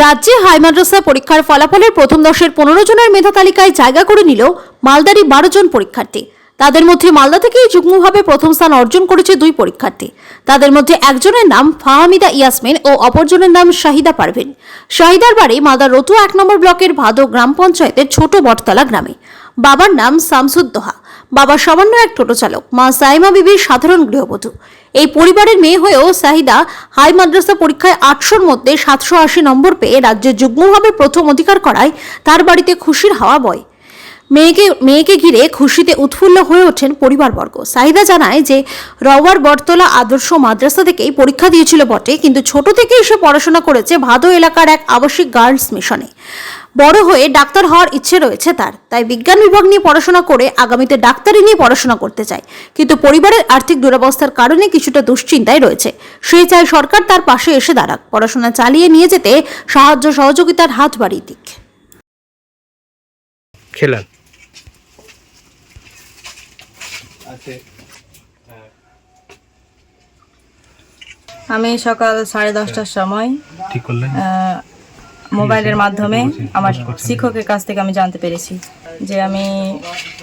রাজ্যে হাই মাদ্রাসা পরীক্ষার ফলাফলের প্রথম 10-এর 15 জনের মেধা তালিকায় জায়গা করে নিল মালদারই 12 জন পরীক্ষার্থী। তাদের মধ্যে মালদা থেকেই যুগ্মভাবে প্রথম স্থান অর্জন করেছে 2 পরীক্ষার্থী। তাদের মধ্যে একজনের নাম ফাহামিদা ইয়াসমিন ও অপরজনের নাম শাহিদা পারভিন। শাহিদার বাড়ি মালদার রতু 1 নম্বর ব্লকের ভাদো গ্রাম পঞ্চায়েতের ছোট বটতলা গ্রামে। বাবার নাম শামসুদ্দোহা। বাবা সামান্য এক টোটো চালক, মা সাইমা বিবির সাধারণ গৃহবধূ। এই পরিবারের মেয়ে হয়েও শাহিদা হাই মাদ্রাসা পরীক্ষায় 800-র মধ্যে 780 নম্বর পেয়ে রাজ্যে যুগ্মভাবে প্রথম অধিকার করায় তার বাড়িতে খুশির হাওয়া বয়। মেয়েকে ঘিরে খুশিতে উৎফুল্ল হয়ে ওঠেন পরিবারবর্গ। শাহিদা জানায় যে রওয়ার বটতলা আদর্শ মাদ্রাসা থেকেই পরীক্ষা দিয়েছিল বটে, কিন্তু ছোট থেকেই সে পড়াশোনা করেছে ভাদো এলাকার এক আবাসিক গার্লস মিশনে। বড় হয়ে ডাক্তার হওয়ার ইচ্ছে রয়েছে তার, তাই বিজ্ঞান বিভাগ নিয়ে পড়াশোনা করে আগামীতে ডাক্তারি নিয়ে পড়াশোনা করতে চায়। কিন্তু পরিবারের আর্থিক দুরবস্থার কারণে কিছুটা দুশ্চিন্তায় রয়েছে। সে চায় সরকার তার পাশে এসে দাঁড়াক, পড়াশোনা চালিয়ে নিয়ে যেতে সাহায্য সহযোগিতার হাত বাড়িয়ে দিক। খেলেন আমি সকাল 10:30টার সময় ঠিক করলেন মোবাইলের মাধ্যমে আমার শিক্ষকের কাছ থেকে আমি জানতে পেরেছি যে আমি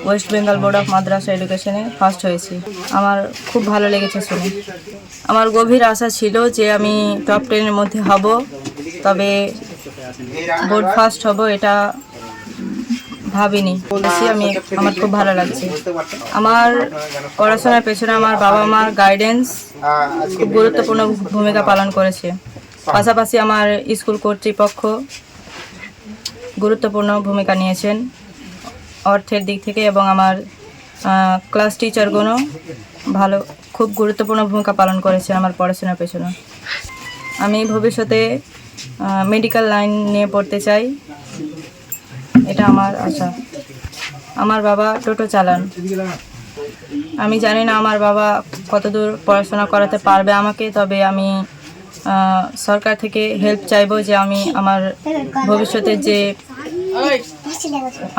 west Bengal board of Madrasah এডুকেশনে ফার্স্ট হয়েছি। আমার খুব ভালো লেগেছে শুনে। আমার গভীর আশা ছিল যে আমি টপ 10-এর মধ্যে হব, তবে বোর্ড ফার্স্ট হব এটা ভাবিনি। আমার খুব ভালো লাগছে। আমার পড়াশোনার পেছনে আমার বাবা মার গাইডেন্স খুব গুরুত্বপূর্ণ ভূমিকা পালন করেছে। পাশাপাশি আমার স্কুল কর্তৃপক্ষ গুরুত্বপূর্ণ ভূমিকা নিয়েছেন অর্থের দিক থেকে, এবং আমার ক্লাস টিচারগুলো খুব গুরুত্বপূর্ণ ভূমিকা পালন করেছে আমার পড়াশোনার পেছনে। আমি ভবিষ্যতে মেডিকেল লাইন নিয়ে পড়তে চাই, এটা আমার আশা। আমার বাবা টোটো চালান। আমি জানি না আমার বাবা কতদূর পড়াশোনা করাতে পারবে আমাকে, তবে আমি সরকার থেকে হেল্প চাইবো যে আমি আমার ভবিষ্যতে যে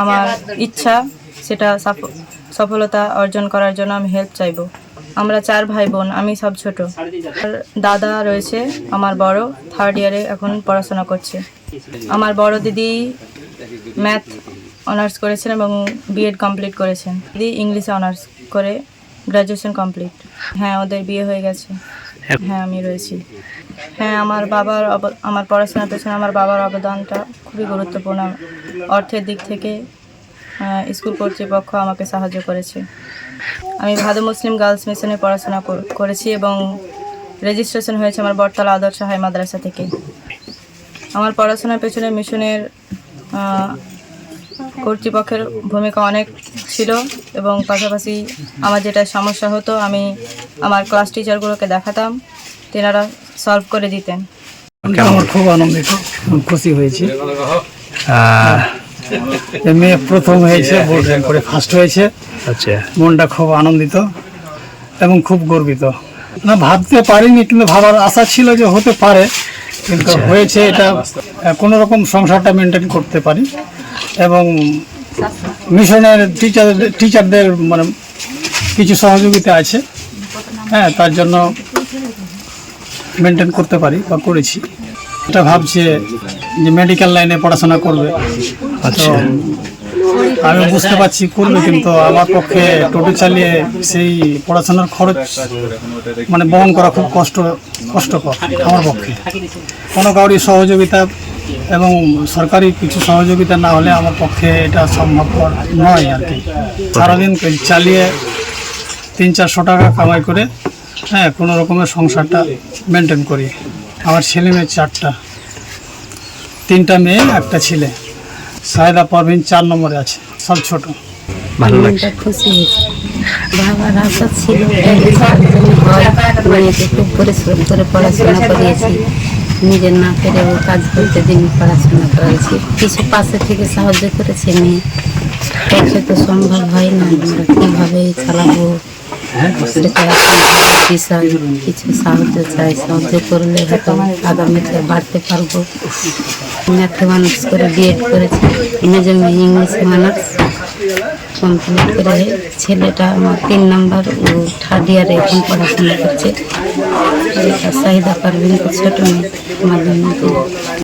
আমার ইচ্ছা সেটা সফলতা অর্জন করার জন্য আমি হেল্প চাইবো। আমরা 4 ভাই বোন, আমি সব ছোট। আর দাদা রয়েছে আমার বড়, 3rd ইয়ারে এখন পড়াশোনা করছে। আমার বড় দিদি ম্যাথ অনার্স করেছেন এবং বিএড কমপ্লিট করেছেন। দিদি ইংলিশে অনার্স করে গ্র্যাজুয়েশন কমপ্লিট। হ্যাঁ, ওদের বিয়ে হয়ে গেছে। হ্যাঁ, আমি রয়েছি। হ্যাঁ, আমার পড়াশোনার পেছনে আমার বাবার অবদানটা খুবই গুরুত্বপূর্ণ। অর্থের দিক থেকে স্কুল কর্তৃপক্ষ আমাকে সাহায্য করেছে। আমি ভাদো মুসলিম গার্লস মিশনে পড়াশোনা করেছি এবং রেজিস্ট্রেশন হয়েছে আমার বটতলা আদর্শ হাই মাদ্রাসা থেকে। আমার পড়াশোনার পেছনে মিশনের কর্তৃপক্ষের ভূমিকা অনেক ছিল, এবং পাশাপাশি আমার যেটা সমস্যা হতো আমি আমার ক্লাস টিচারগুলোকে দেখাতাম, তেনারা সলভ করে দিতেন। আমার খুব আনন্দিত, খুশি হয়েছি। মেয়ে প্রথম হয়েছে, বোর্ড র্যাঙ্ক করে ফার্স্ট হয়েছে। আচ্ছা, মনটা খুব আনন্দিত এবং খুব গর্বিত। না, ভাবতে পারিনি, কিন্তু ভাবার আশা ছিল যে হতে পারে, কিন্তু হয়েছে। এটা কোনো রকম সংসারটা মেনটেন করতে পারি, এবং মিশনের টিচারদের মানে কিছু সহযোগিতা আছে। হ্যাঁ, তার জন্য মেনটেন করতে পারি বা করেছি। এটা ভাবছে যে মেডিকেল লাইনে পড়াশোনা করবে। আচ্ছা, আমি বুঝতে পারছি করবে, কিন্তু আমার পক্ষে টোটো চালিয়ে সেই পড়াশোনার খরচ মানে বহন করা খুব কষ্টকর আমার পক্ষে। কোনো কারোরই সহযোগিতা এবং সরকারি কিছু সহযোগিতা না হলে আমার পক্ষে এটা সম্ভবপর নয় আর কি। সারাদিন চালিয়ে 300-400 টাকা কামাই করে হ্যাঁ কোনো রকমের সংসারটা মেনটেন করি। আমার ছেলে মেয়ে 4টা, 3টা মেয়ে, 1টা ছেলে। শাহিদা পারভিন 4 নম্বরে আছে, সব ছোট। ভালো লাগছে। খুশি হয়েছে। বাবার আশা ছিল মেয়েকে খুব পরিশ্রম করে পড়াশোনা করিয়েছি, নিজের না পেরেও কাজ করতে দিন পড়াশোনা করাইছি। কিছু পাশে থেকে সাহায্য করেছে মেয়ে, পক্ষে তো সম্ভব হয় না। আমরা কীভাবে চালাবো সেটা বিষয়, কিছু সাহায্য চাই। সাহায্য করলে হয়তো আগামীতে বাড়তে পারবো। ম্যাথে অনার্স করে বিএড করেছি, মেজর ইংলিশে অনার্স কমপ্লিট করে। ছেলেটা আমার 3 নম্বর, ও 3rd ইয়ারে এখন পড়াশোনা করছে। শাহিদা পারভিন ছোট মেয়ে, মাধ্যমিক।